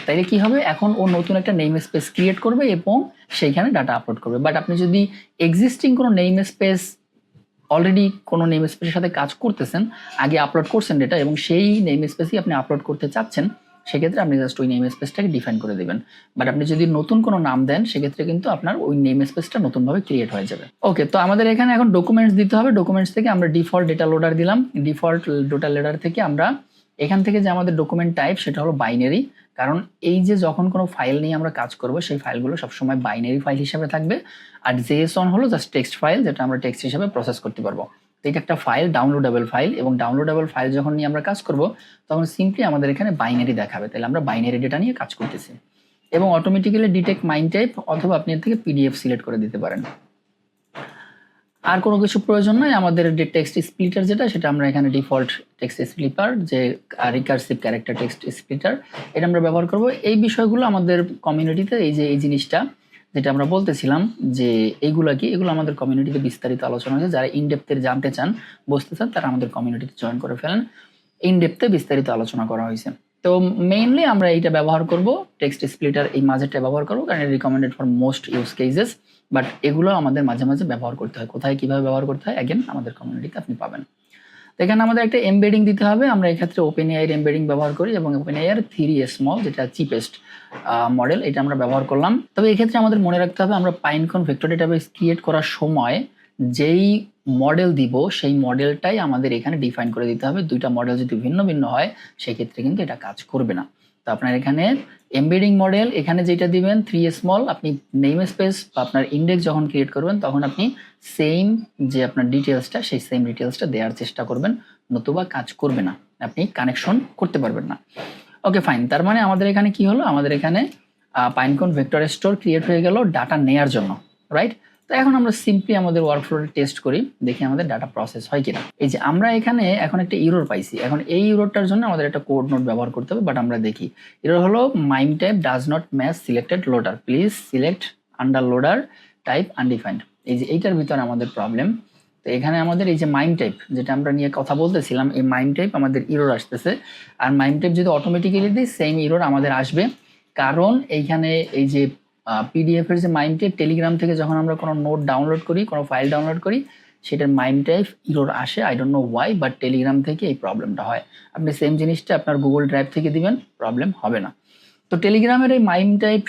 তাইলে কি হবে, এখন ও নতুন একটা নেম স্পেস ক্রিয়েট করবে এবং সেইখানে ডাটা আপলোড করবে। বাট আপনি যদি এক্সিস্টিং কোনো নেম স্পেস, অলরেডি কোনো নেম স্পেসের সাথে কাজ করতেছেন, আগে আপলোড করছেন ডেটা এবং সেই নেম স্পেসই আপনি আপলোড করতে চাচ্ছেন, সেক্ষেত্রে আপনি জাস্ট ওই নেম স্পেসটাকে ডিফাইন করে দিবেন। বাট আপনি যদি নতুন কোনো নাম দেন, সেক্ষেত্রে কিন্তু আপনার ওই নেম স্পেসটা নতুনভাবে ক্রিয়েট হয়ে যাবে। ওকে, তো আমাদের এখানে এখন ডকুমেন্টস দিতে হবে। ডকুমেন্টস থেকে আমরা ডিফল্ট ডেটা লোডার দিলাম, ডিফল্ট ডেটা লোডার থেকে আমরা এখান থেকে যে আমাদের ডকুমেন্ট টাইপ সেটা হলো বাইনারি, কারণ এই যে যখন কোনো ফাইল নিয়ে আমরা কাজ করব, সেই ফাইলগুলো সবসময় বাইনারি ফাইল হিসেবে থাকবে। আর JSON হলো জাস্ট টেক্সট ফাইল, যেটা আমরা টেক্সট হিসেবে প্রসেস করতে পারবো। এটা একটা ফাইল, ডাউনলোডেবল ফাইল, এবং ডাউনলোডেবল ফাইল যখন নিয়ে আমরা কাজ করব তখন সিম্পলি আমাদের এখানে বাইনারি দেখাবে, তাহলে আমরা বাইনারি ডেটা নিয়ে কাজ করতেছি। এবং অটোমেটিক্যালি ডিটেক্ট মাইন টাইপ, অথবা আপনি এর থেকে পিডিএফ সিলেক্ট করে দিতে পারেন। আর কোনো কিছু প্রয়োজন নাই, আমাদের যে টেক্সট স্প্লিটার যেটা, সেটা আমরা এখানে ডিফল্ট টেক্সট স্প্লিটার, যে রিকার্সিভ ক্যারেক্টার টেক্সট স্প্লিটার, এটা আমরা ব্যবহার করব। এই বিষয়গুলো আমাদের কমিউনিটিতে, এই জিনিসটা যেটা আমরা বলতেছিলাম যে এইগুলা কি, এগুলো আমাদের কমিউনিটিতে বিস্তারিত আলোচনা হয়েছে। যারা ইনডেপথে জানতে চান, বুঝতে চান, তারা আমাদের কমিউনিটিতে জয়েন করে ফেলেন, ইনডেপথে বিস্তারিত আলোচনা করা হয়েছে। তো মেইনলি আমরা এইটা ব্যবহার করব, টেক্সট স্প্লিটার এই মাঝেরটা ব্যবহার করব, কারণ এটা recommended for most use cases. But এগুলো আমাদের মাঝে মাঝে ব্যবহার করতে হয়, কোথায় কিভাবে ব্যবহার করতে হয় অ্যাগেন আমাদের কমিউনিটিতে আপনি পাবেন। তো এখানে আমাদের একটা এমবেডিং দিতে হবে, আমরা এক্ষেত্রে ওপেনএআই এর এমবেডিং ব্যবহার করি এবং ওপেনএআই এর 3 স্মল, যেটা চিপেস্ট মডেল, এটা আমরা ব্যবহার করলাম। তবে এক্ষেত্রে আমাদের মনে রাখতে হবে, আমরা পাইনকন ভেক্টর ডেটাবেস ক্রিয়েট করার সময় যেই মডেল দিব সেই মডেলটাই আমাদের এখানে ডিফাইন করে দিতে হবে। দুইটা মডেল যদি ভিন্ন ভিন্ন হয়, সেক্ষেত্রে কিন্তু এটা কাজ করবে না। তো আপনার এখানে এমবেডিং মডেল এখানে যেটা দিবেন 3 স্মল, আপনি নেম স্পেস বা আপনার ইন্ডেক্স যখন ক্রিয়েট করবেন তখন আপনি সেম যে আপনার ডিটেলসটা, সেই সেম ডিটেলসটা দেওয়ার চেষ্টা করবেন, নতুবা কাজ করবে না, আপনি কানেকশন করতে পারবেন না। ওকে ফাইন, তার মানে আমাদের এখানে কি হলো, আমাদের এখানে পাইনকন ভেক্টর স্টোর ক্রিয়েট হয়ে গেল ডাটা নেয়ার জন্য, রাইট? তো এখন আমরা সিম্পলি আমাদের ওয়ার্কফ্লোটা টেস্ট করি, দেখি আমাদের ডাটা প্রসেস হয় কিনা। এই যে আমরা এখানে এখন একটা ইরর পাইছি, এখন এই ইররটার জন্য আমাদের একটা কোড নোট ব্যবহার করতে হবে, বাট আমরা দেখি ইরর হলো mime type does not match selected loader, please select under loader type undefined. এই যে এইটার ভিতরে আমাদের প্রবলেম। তো এখানে আমাদের এই যে মাইম টাইপ যেটা আমরা নিয়ে কথা বলতেছিলাম, এই মাইম টাইপ আমাদের ইরর আসতেছে, আর মাইম টাইপ যদি অটোমেটিক্যালি দিই সেম ইরর আমাদের আসবে, কারণ এইখানে এই যে পিডিএফ এর যে মাইম টাইপ টেলিগ্রাম থেকে যখন আমরা কোনো নোট ডাউনলোড করি, কোনো ফাইল ডাউনলোড করি, সেটার মাইম টাইপ ইরর আসে, I don't know Y, but Telegram থেকে এই প্রবলেমটা হয়। আপনি সেম জিনিসটা আপনার গুগল ড্রাইভ থেকে দিবেন, প্রবলেম হবে না। তো টেলিগ্রামের এই মাইম টাইপ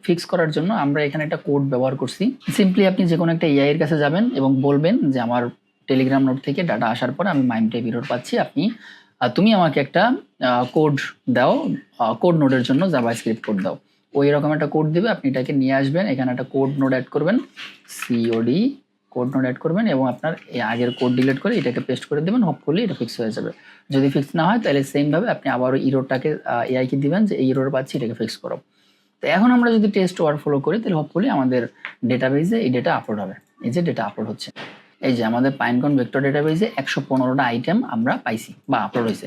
ফিক্স করার জন্য আমরা এখানে একটা কোড ব্যবহার করছি। সিম্পলি আপনি যে কোনো একটা এআই এর কাছে যাবেন এবং বলবেন যে আমার টেলিগ্রাম নোট থেকে ডাটা আসার পর আমি মাইম টাইপ ইরর পাচ্ছি, তুমি আমাকে একটা কোড দাও, কোড নোডের জন্য জাভাস্ক্রিপ্ট কোড দাও। ওই রকম একটা কোড দিবে, আপনি এটাকে নিয়ে আসবেন, এখানে একটা কোড নোড অ্যাড করবেন, সিওডি কোড নোড অ্যাড করবেন এবং আপনার এই আগের কোড ডিলিট করে এটাকে পেস্ট করে দেবেন, হোপফুলি এটা ফিক্স হয়ে যাবে। যদি ফিক্স না হয় তাহলে সেম ভাবে আপনি আবারও ইরোরটাকে এআই কে দিবেন যে এই ইরোর পাচ্ছি, এটাকে ফিক্স করো। তো এখন আমরা যদি টেস্ট ওয়ার্কফ্লো করি তাহলে হোপফুলি আমাদের ডেটাবেজে এই ডেটা আপলোড হবে। এই যে ডেটা আপলোড হচ্ছে, এই যে আমাদের পাইনকন ভেক্টর ডেটাবেজে 115টা আইটেম আমরা পাইছি বা আপলোড হয়েছে।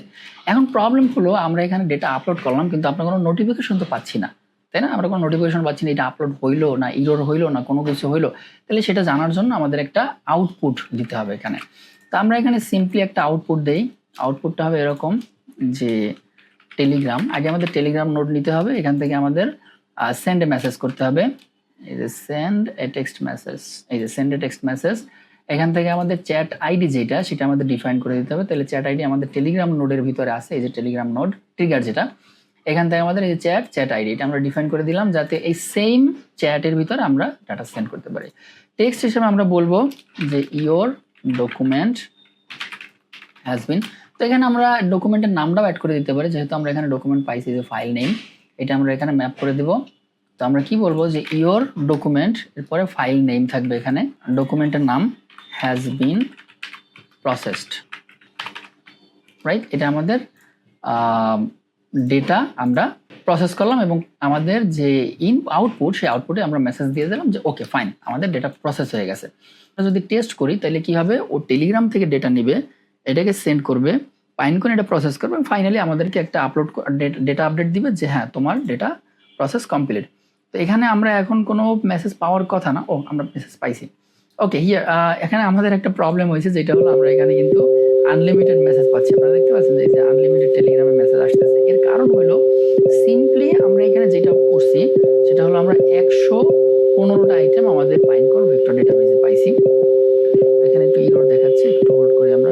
এখন প্রবলেম হলো আমরা এখানে ডেটা আপলোড করলাম কিন্তু আমরা কোনো নোটিফিকেশন তো পাচ্ছি না, তাই না? আমরা কোনো নোটিফিকেশন পাচ্ছি না, এটা আপলোড হইলো না ইরর হইলো না কোনো কিছু হইলো, তাহলে সেটা জানার জন্য আমাদের একটা আউটপুট দিতে হবে এখানে। তো আমরা এখানে সিম্পলি একটা আউটপুট দেই, আউটপুটটা হবে এরকম যে টেলিগ্রাম, আগে আমাদের টেলিগ্রাম নোট নিতে হবে, এখান থেকে আমাদের সেন্ড এ মেসেজ করতে হবে, এই যে সেন্ড এ টেক্সট মেসেজ, এই যে সেন্ড এ টেক্সট মেসেজ। এখান থেকে আমাদের চ্যাট আইডি যেটা সেটা আমাদের ডিফাইন করে দিতে হবে, তাহলে চ্যাট আইডি আমাদের টেলিগ্রাম নোডের ভিতরে আছে, এই যে টেলিগ্রাম নোড ট্রিগার যেটা, এখান থেকে আমাদের এই যে চ্যাট আইডি এটা আমরা ডিফাইন করে দিলাম যাতে এই সেম চ্যাটের ভিতরে আমরা ডাটা সেন্ড করতে পারি। টেক্সট হিসেবে আমরা বলবো যে ইওর ডকুমেন্ট হ্যাজ বিন, তো এখানে আমরা ডকুমেন্টের নামটাও অ্যাড করে দিতে পারি, যেহেতু আমরা এখানে ডকুমেন্ট পাইছি যে ফাইল নেম, এটা আমরা এখানে ম্যাপ করে দিব। তো আমরা কি বলবো যে ইওর ডকুমেন্ট, এরপরে ফাইল নেম থাকবে, এখানে ডকুমেন্টের নাম হ্যাজ বিন প্রসেসড, রাইট? এটা আমাদের ডেটা আমরা প্রসেস করলাম এবং আমাদের যে আউটপুট সেই আউটপুটে আমরা মেসেজ দিয়ে দিলাম যে ওকে ফাইন আমাদের ডেটা প্রসেস হয়ে গেছে। যদি টেস্ট করি তাহলে কি হবে, ও টেলিগ্রাম থেকে ডেটা নিবে, এটাকে সেন্ড করবে, পাইনকন এটা প্রসেস করবে, ফাইনালি আমাদেরকে একটা আপলোড ডেটা আপডেট দিবে যে হ্যাঁ তোমার ডেটা প্রসেস কমপ্লিট। তো এখানে আমরা এখন কোনো মেসেজ পাওয়ার কথা না, ও আমরা মেসেজ পাইছি। ওকে হিয়ার এখানে আমাদের একটা প্রবলেম হয়েছে, যেটা হলো আমরা এখানে কিন্তু আনলিমিটেড মেসেজ পাচ্ছি, আপনারা দেখতে পাচ্ছেন যে আনলিমিটেড টেলিগ্রামে মেসেজ আসতেছে। এর কারণ হলো সিম্পলি আমরা এখানে যেটা করছি সেটা হলো আমরা 115টা আইটেম আমাদের পাইনকন ভেক্টর ডেটাবেজে পাইছি। এখানে একটু ইরর দেখাচ্ছে, একটু হোল্ড করি আমরা।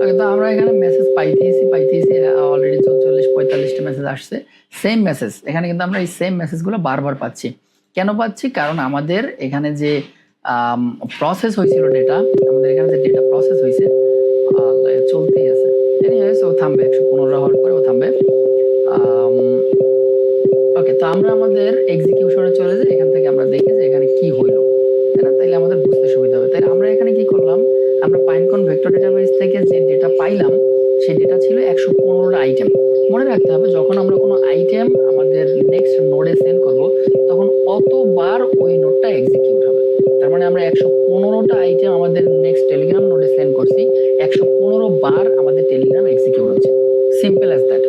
ওকে, তো আমরা এখানে মেসেজ পাইতেছি অলরেডি 44-45টা মেসেজ আসছে, সেম মেসেজ। এখানে কিন্তু আমরা এই সেম মেসেজগুলো বারবার পাচ্ছি। কেন পাচ্ছি? কারণ আমাদের এখানে যে প্রসেস হয়েছিল ডেটা, আমাদের এখানে যে ডেটা প্রসেস হয়েছে চলতেই আছে, এনিওয়েজ ও থামবে, 115 হওয়ার পরে ও থামবে। ওকে, তো আমরা আমাদের এক্সিকিউশনে চলে যাই, এখান থেকে আমরা দেখি যে এখানে কি হইলো, তাই না? তাইলে আমাদের বুঝতে সুবিধা হবে। তাই আমরা এখানে কি করলাম, আমরা পাইনকন ভেক্টর ডেটাবেস থেকে যে ডেটা পাইলাম সেই ডেটা ছিল 115টা আইটেম। মনে রাখতে হবে যখন আমরা কোনো আইটেম আমাদের নেক্সট নোডে সেন্ড করব তখন অতবার ওই নোডটা এক্সিকিউট হবে। তার মানে আমরা 115টা আইটেম আমাদের নেক্সট টেলিগ্রাম নোডে সেন্ড করছি, 115 বার আমাদের টেলিগ্রাম এক্সিকিউট হচ্ছে, সিম্পল অ্যাজ দ্যাট।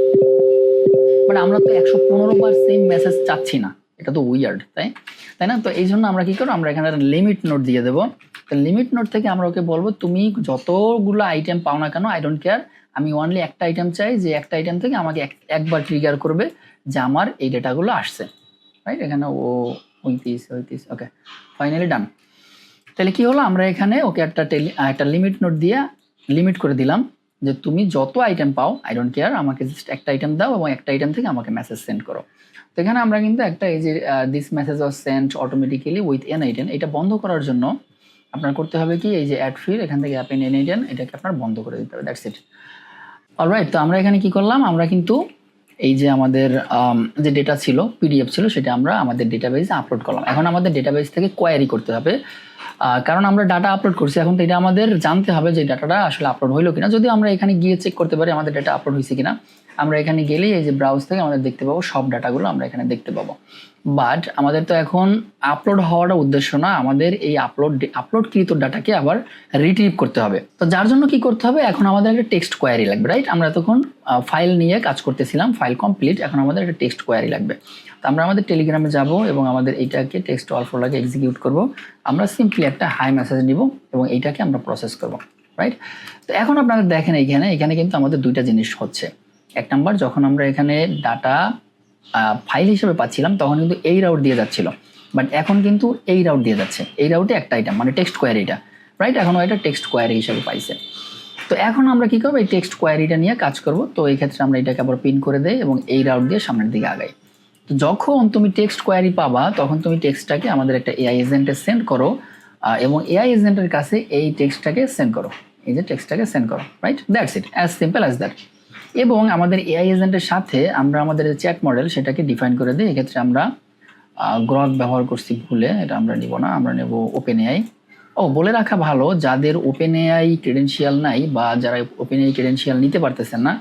বাট আমরা তো 115 বার সেম মেসেজ চাচ্ছি না, এটা তো উইয়ার্ড, তাই না? তো এই জন্য আমরা কি করবো, আমরা এখানে লিমিট নোট দিয়ে দেবো। তো লিমিট নোট থেকে আমরা ওকে বলবো তুমি যতগুলো আইটেম পাও না কেন আই ডোন্ট কেয়ার, আমি অনলি একটা আইটেম চাই, যে একটা আইটেম থেকে আমাকে একবার ট্রিগার করবে যে আমার এই ডেটাগুলো আসছে, রাইট? এখানে ও হইতিস ওকে, ফাইনালি ডান। তাহলে কি হলো, আমরা এখানে ওকে একটা লিমিট নোট দিয়ে লিমিট করে দিলাম যে তুমি যত আইটেম পাও আই ডোন্ট কেয়ার, আমাকে জাস্ট একটা আইটেম দাও এবং একটা আইটেম থেকে আমাকে মেসেজ সেন্ড করো। তো এখানে আমরা কিন্তু একটা এই যে this message was sent automatically with an item, এটা বন্ধ করার জন্য আপনার করতে হবে কি, এই যে অ্যাড ফিল, এখান থেকে অ্যাপ এন আইটেম, এটাকে আপনার বন্ধ করে দিতে হবে, দ্যাটস ইট। অলরাইট, তো আমরা এখানে কি করলাম, আমরা কিন্তু এই যে আমাদের যে ডেটা ছিল পিডিএফ ছিল সেটা আমরা আমাদের ডেটাবেসে আপলোড করলাম। এখন আমাদের ডেটাবেস থেকে কোয়ারি করতে হবে কারণ আমরা ডাটা আপলোড করছি, এখন তো এটা আমাদের জানতে হবে যে ডাটাটা আসলে আপলোড হইলো কিনা। যদি আমরা এখানে গিয়ে চেক করতে পারি আমাদের ডাটা আপলোড হয়েছে কিনা, আমরা এখানে গেলেই এই যে ব্রাউজ থেকে আমাদের দেখতে পাবো, সব ডাটাগুলো আমরা এখানে দেখতে পাবো। বাট আমাদের তো এখন আপলোড হওয়াটা উদ্দেশ্য না, আমাদের এই আপলোডকৃত ডাটাকে আবার রিট্রিভ করতে হবে। তো যার জন্য কি করতে হবে, এখন আমাদের একটা টেক্সট কোয়ারি লাগবে, রাইট? আমরা তখন ফাইল নিয়ে কাজ করতেছিলাম, ফাইল কমপ্লিট, এখন আমাদের একটা টেক্সট কোয়ারি লাগবে। তো আমরা আমাদের টেলিগ্রামে যাব এবং আমাদের এইটাকে টেক্সট ওয়ার্কফ্লোটাকে এক্সিকিউট করব। আমরা সিম্পলি একটা হাই মেসেজ নিব এবং এইটাকে আমরা প্রসেস করব, রাইট? তো এখন আপনারা দেখেন এখানে কিন্তু আমাদের দুইটা জিনিস হচ্ছে। এক নাম্বার, যখন আমরা এখানে ডাটা ফাইল হিসেবে পাচ্ছিলাম তখন কিন্তু এই রাউট দিয়ে যাচ্ছিল, বাট এখন কিন্তু এই রাউট দিয়ে যাচ্ছে। এই রাউটে একটা আইটেম মানে টেক্সট কোয়ারিটা, রাইট? এখন এটা টেক্সট কোয়ারি হিসেবে পাইছে। তো এখন আমরা কি করবো, এই টেক্সট কোয়ারিটা নিয়ে কাজ করব। তো এই ক্ষেত্রে আমরা এটাকে আবার পিন করে দেই এবং এই রাউট দিয়ে সামনের দিকে আগাই। তো যখন তুমি টেক্সট কোয়ারি পাবা তখন তুমি টেক্সটটাকে আমাদের একটা এআই এজেন্টে সেন্ড করো এবং এআই এজেন্টের কাছে এই টেক্সটটাকে সেন্ড করো, এই যে টেক্সটটাকে সেন্ড করো, right? That's it, as simple as that. এবং আমাদের এআই এজেন্টের সাথে আমরা আমাদের যে চ্যাট মডেল সেটাকে ডিফাইন করে দিই। এক্ষেত্রে আমরা গ্রক ব্যবহার করছি ভুলে, এটা আমরা নিব না, আমরা নেব ওপেন এআই। বলে রাখা ভালো, যাদের ওপেন এআই ক্রেডেনশিয়াল নাই বা যারা ওপেন এআই ক্রেডেনশিয়াল নিতে পারতেছেন না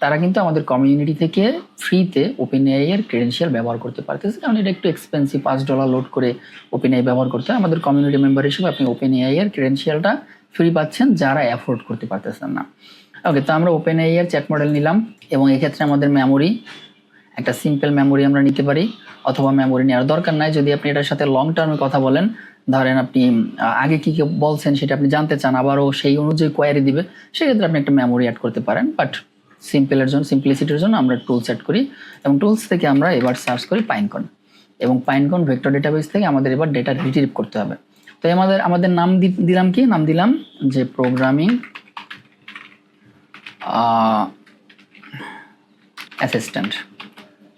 তারা কিন্তু আমাদের কমিউনিটি থেকে ফ্রিতে ওপেন এআই এর ক্রেডেনশিয়াল ব্যবহার করতে পারতেছে, কারণ এটা একটু এক্সপেন্সিভ, $5 লোড করে ওপেন এআই ব্যবহার করতে হয়। আমাদের কমিউনিটি মেম্বার হিসেবে আপনি ওপেন এআই এর ক্রেডেনশিয়ালটা ফ্রি পাচ্ছেন যারা অ্যাফোর্ড করতে পারতেছেন না। ওকে, তো আমরা ওপেন এআই এর চ্যাট মডেল নিলাম এবং এক্ষেত্রে আমাদের মেমোরি একটা সিম্পল মেমোরি আমরা নিতে পারি, অথবা মেমোরি নেওয়ার দরকার নাই। যদি আপনি এটার সাথে লং টার্মে কথা বলেন, ধরেন আপনি আগে কি কি বলছেন সেটা আপনি জানতে চান, আবারও সেই অনুযায়ী কোয়ারি দিবে, সেক্ষেত্রে আপনি একটা মেমোরি অ্যাড করতে পারেন। বাট সিম্পলিসিটির জন্য আমরা টুলস অ্যাড করি এবং টুলস থেকে আমরা এবার সার্চ করি পাইনকন, এবং পাইনকন ভেক্টর ডেটাবেস থেকে আমাদের এবার ডেটা রিট্রিভ করতে হবে। তো আমাদের নাম দিলাম কি, নাম দিলাম যে প্রোগ্রামিং অ্যাসিস্ট্যান্ট,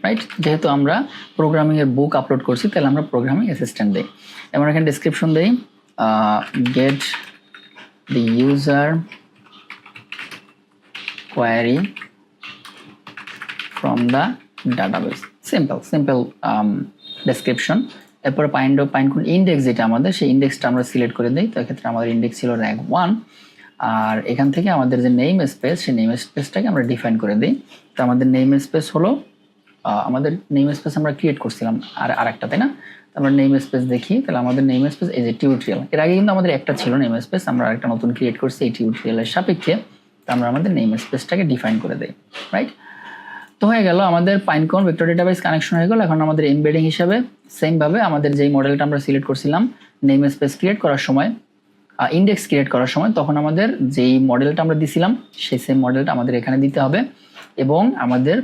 রাইট? যেহেতু আমরা প্রোগ্রামিং এর বুক আপলোড করছি তাহলে আমরা প্রোগ্রামিং অ্যাসিস্ট্যান্ট দিই। এবং এখানে ডেসক্রিপশন দেই, get the user query from the database, simple description. এরপরে পাইনকন ইন্ডেক্স যেটা আমাদের, সেই ইন্ডেক্সটা আমরা সিলেক্ট করে দিই। তো এক্ষেত্রে আমাদের ইন্ডেক্স ছিল র্যাঙ্ক 1, আর এখান থেকে আমাদের যে নেম স্পেস, সেই নেম স্পেসটাকে আমরা ডিফাইন করে দিই। তো আমাদের নেম স্পেস হলো, আমাদের নেম স্পেস আমরা ক্রিয়েট করছিলাম আর একটা, তাই না? তো আমরা নেম স্পেস দেখি, তাহলে আমাদের নেম স্পেস এই যে টিউটোরিয়াল, এর আগে কিন্তু আমাদের একটা ছিল নেম স্পেস, আমরা আরেকটা নতুন ক্রিয়েট করছি এই টিউটোরিয়ালের সাপেক্ষে। তো আমরা আমাদের নেম স্পেসটাকে ডিফাইন করে দেই, রাইট? তো হয়ে গেল, আমাদের পাইনকন ভেক্টর ডেটাবেস কানেকশন হয়ে গেল। এখন আমাদের এমবেডিং হিসাবে সেম ভাবে আমাদের যেই মডেলটা আমরা সিলেক্ট করছিলাম নেম স্পেস ক্রিয়েট করার সময়, ইন্ডেক্স ক্রিয়েট করার সময়, তখন আমাদের যেই মডেলটা আমরা দিছিলাম সেই সেম মডেলটা আমাদের এখানে দিতে হবে এবং আমাদের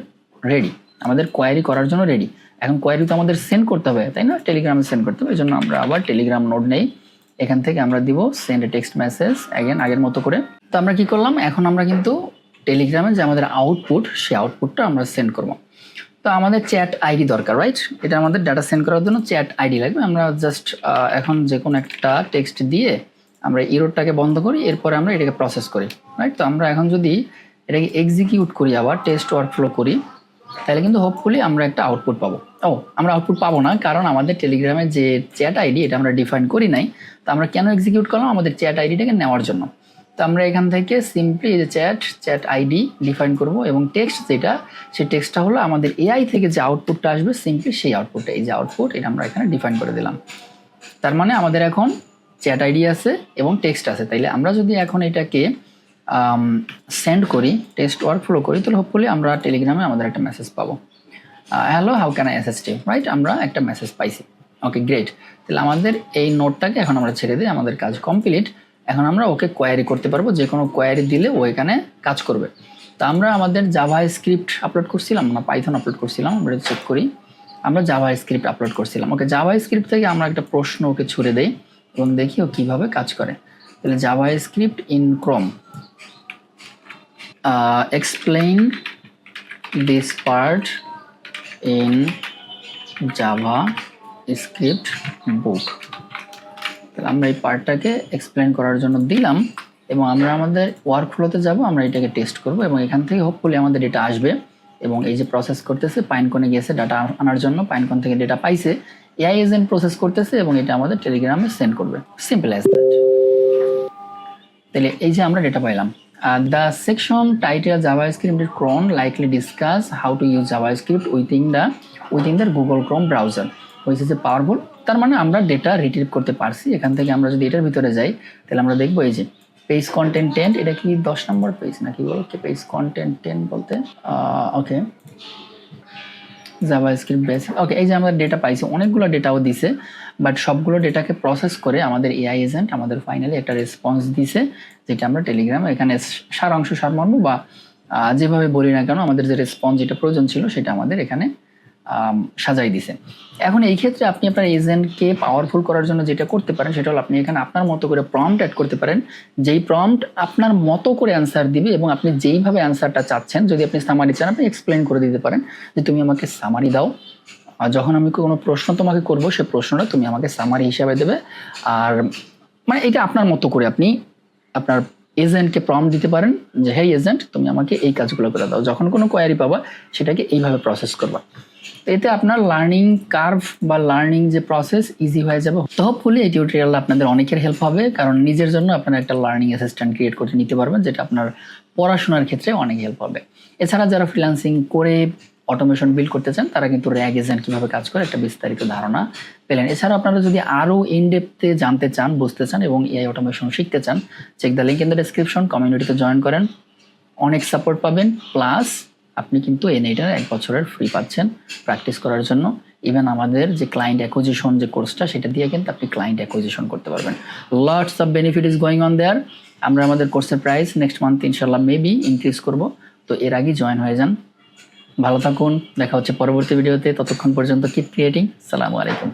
রেডি, আমাদের কোয়ারি করার জন্য রেডি। এখন কোয়ারি তো আমাদের সেন্ড করতে হবে, তাই না? টেলিগ্রামে সেন্ড করতে হবে, এই জন্য আমরা আবার টেলিগ্রাম নোড নেই, এখান থেকে আমরা দিব সেন্ড এ টেক্সট মেসেজ অ্যাগেন আগের মতো করে। তো আমরা কি করলাম, এখন আমরা কিন্তু টেলিগ্রামে যে আমাদের আউটপুট, সেই আউটপুটটা আমরা সেন্ড করব। তো আমাদের চ্যাট আইডি দরকার, রাইট? এটা আমাদের ডাটা সেন্ড করার জন্য চ্যাট আইডি লাগবে। আমরা জাস্ট এখন যে কোনো একটা টেক্সট দিয়ে আমরা ইরোরটাকে বন্ধ করি, এরপরে আমরা এটাকে প্রসেস করি, রাইট? তো আমরা এখন যদি এটাকে এক্সিকিউট করি, আবার টেস্ট ওয়ার্কফ্লো করি, তাহলে কিন্তু হোপফুলি আমরা একটা আউটপুট পাবো। আমরা আউটপুট পাবো না, কারণ আমাদের টেলিগ্রামে যে চ্যাট আইডি এটা আমরা ডিফাইন করি নাই। তো আমরা কেন এক্সিকিউট করলাম, আমাদের চ্যাট আইডিটাকে নেওয়ার জন্য। তো আমরা এখান থেকে সিম্পলি এই যে চ্যাট আইডি ডিফাইন করব এবং টেক্সট যেটা, সেই টেক্সটটা হলো আমাদের এআই থেকে যে আউটপুটটা আসবে, সিম্পলি সেই আউটপুটটা, এই যে আউটপুট, এটা আমরা এখানে ডিফাইন করে দিলাম। তার মানে আমাদের এখন চ্যাট আইডি আছে এবং টেক্সট আছে। তাইলে আমরা যদি এখন এটাকে সেন্ড করি, টেস্ট ওয়ার্কফ্লো করি, তাহলে হোপফুলি আমরা টেলিগ্রামে আমাদের একটা মেসেজ পাবো, hello how can I assist you, right? আমরা একটা মেসেজ পাইছি। Okay, great. তাহলে আমাদের এই নোটটাকে এখন আমরা ছেড়ে দিই, আমাদের কাজ কমপ্লিট। এখন আমরা ওকে কোয়ারি করতে পারবো, যে কোনো কোয়ারি দিলে ও এখানে কাজ করবে। তো আমরা আমাদের জাভা স্ক্রিপ্ট আপলোড করছিলাম না পাইথন আপলোড করছিলাম, আমরা চেক করি, আমরা জাভা স্ক্রিপ্ট আপলোড করছিলাম। ওকে, জাভা স্ক্রিপ্ট থেকে আমরা একটা প্রশ্ন ওকে ছুড়ে দেই এবং দেখি ও কীভাবে কাজ করে। তাহলে Java script in Chrome, explain this part in JavaScript book। তাহলে আমরা এই পার্টটাকে এক্সপ্লেন করার জন্য দিলাম এবং আমরা আমাদের ওয়ার্কফ্লোতে যাব, আমরা এটাকে টেস্ট করব এবং এখান থেকে হোপফুলি আমাদের এটা আসবে এবং এই যে প্রসেস করতেছে পাইনকনে গিয়েছে ডাটা আনার জন্য, পাইনকন থেকে ডেটা পাইছে, এআই এজেন্ট প্রসেস করতেছে এবং এটা আমাদের টেলিগ্রামে সেন্ড করবে। Simple as that. তাহলে এই যে আমরা ডেটা পাইলাম। The section title JavaScript Crohn likely discuss how to use JavaScript within the Google Chrome browser হয়েছে যে পাওয়ারফুল। তার মানে আমরা ডেটা রিট্রিভ করতে পারছি। এখান থেকে আমরা যদি এটার ভিতরে যাই তাহলে আমরা দেখবো এই যে পেজ কন্টেন্ট 10, এটা কি 10 নম্বর পেজ নাকি বলো কি? পেজ কন্টেন্ট 10 বলতে ওকে জাভাস্ক্রিপ্ট বেসিক। ওকে, এই যে আমরা ডেটা পাইছি, অনেকগুলো ডেটাও দিছে, বাট সবগুলো ডেটাকে প্রসেস করে আমাদের এআই এজেন্ট আমাদের ফাইনালি একটা রেসপন্স দিছে, যেটা আমরা টেলিগ্রামে এখানে সারাংশ সারমর্ম বা যেভাবে বলি না কেন আমাদের যে রেসপন্স যেটা প্রয়োজন ছিল সেটা আমাদের এখানে সাজাই দিছে। এখন এই ক্ষেত্রে আপনি আপনার এজেন্টকে পাওয়ারফুল করার জন্য যেটা করতে পারেন সেটা হলো আপনি এখানে আপনার মতো করে প্রম্পট অ্যাড করতে পারেন, যেই প্রম্পট আপনার মতো করে অ্যান্সার দিবে এবং আপনি যেইভাবে অ্যান্সারটা চাচ্ছেন, যদি আপনি সামারি চান আপনি এক্সপ্লেন করে দিতে পারেন যে তুমি আমাকে সামারি দাও, আর যখন আমি কোনো প্রশ্ন তোমাকে করব সে প্রশ্নটা তুমি আমাকে সামারি হিসাবে দেবে। আর মানে এটা আপনার মতো করে আপনি আপনার এজেন্টকে প্রম্পট দিতে পারেন যে হেই এজেন্ট তুমি আমাকে এই কাজগুলো করে দাও, যখন কোনো কোয়ারি পাবা সেটাকে এইভাবে প্রসেস করবা। এতে আপনার লার্নিং কার্ভ বা লার্নিং যে প্রসেস ইজি হয়ে যাবে। তো হোপফুলি এই টিউটোরিয়ালটা আপনাদের অনেকের হেল্প হবে, কারণ নিজের জন্য আপনারা একটা লার্নিং অ্যাসিস্ট্যান্ট ক্রিয়েট করে নিতে পারবেন, যেটা আপনার পড়াশোনার ক্ষেত্রে অনেক হেল্প হবে। এছাড়া যারা ফ্রিল্যান্সিং করে অটোমেশন বিল্ড করতে চান তারা কিন্তু র্যাগ এজেন্ট কীভাবে কাজ করে একটা বিস্তারিত ধারণা পেলেন। এছাড়া আপনারা যদি আরও ইনডেপথে জানতে চান, বুঝতে চান এবং এআই অটোমেশন শিখতে চান, check the link in the description, কমিউনিটিতে জয়েন করেন, অনেক সাপোর্ট পাবেন, প্লাস আপনি কিন্তু এনএইটার 1 বছরের ফ্রি পাচ্ছেন প্র্যাকটিস করার জন্য। ইভেন আমাদের যে ক্লায়েন্ট অ্যাকুইজিশন যে কোর্সটা সেটা দিয়ে কিন্তু আপনি ক্লায়েন্ট অ্যাকুইজিশন করতে পারবেন। Lots of benefit is going on their. আমরা আমাদের কোর্সের প্রাইস নেক্সট মান্থ ইনশাল্লাহ মেবি ইনক্রিজ করব, তো এর আগেই জয়েন হয়ে যান। ভালো থাকুন, দেখা হচ্ছে পরবর্তী ভিডিওতে, ততক্ষণ পর্যন্ত কিপ ক্রিয়েটিং। আসসালামু আলাইকুম।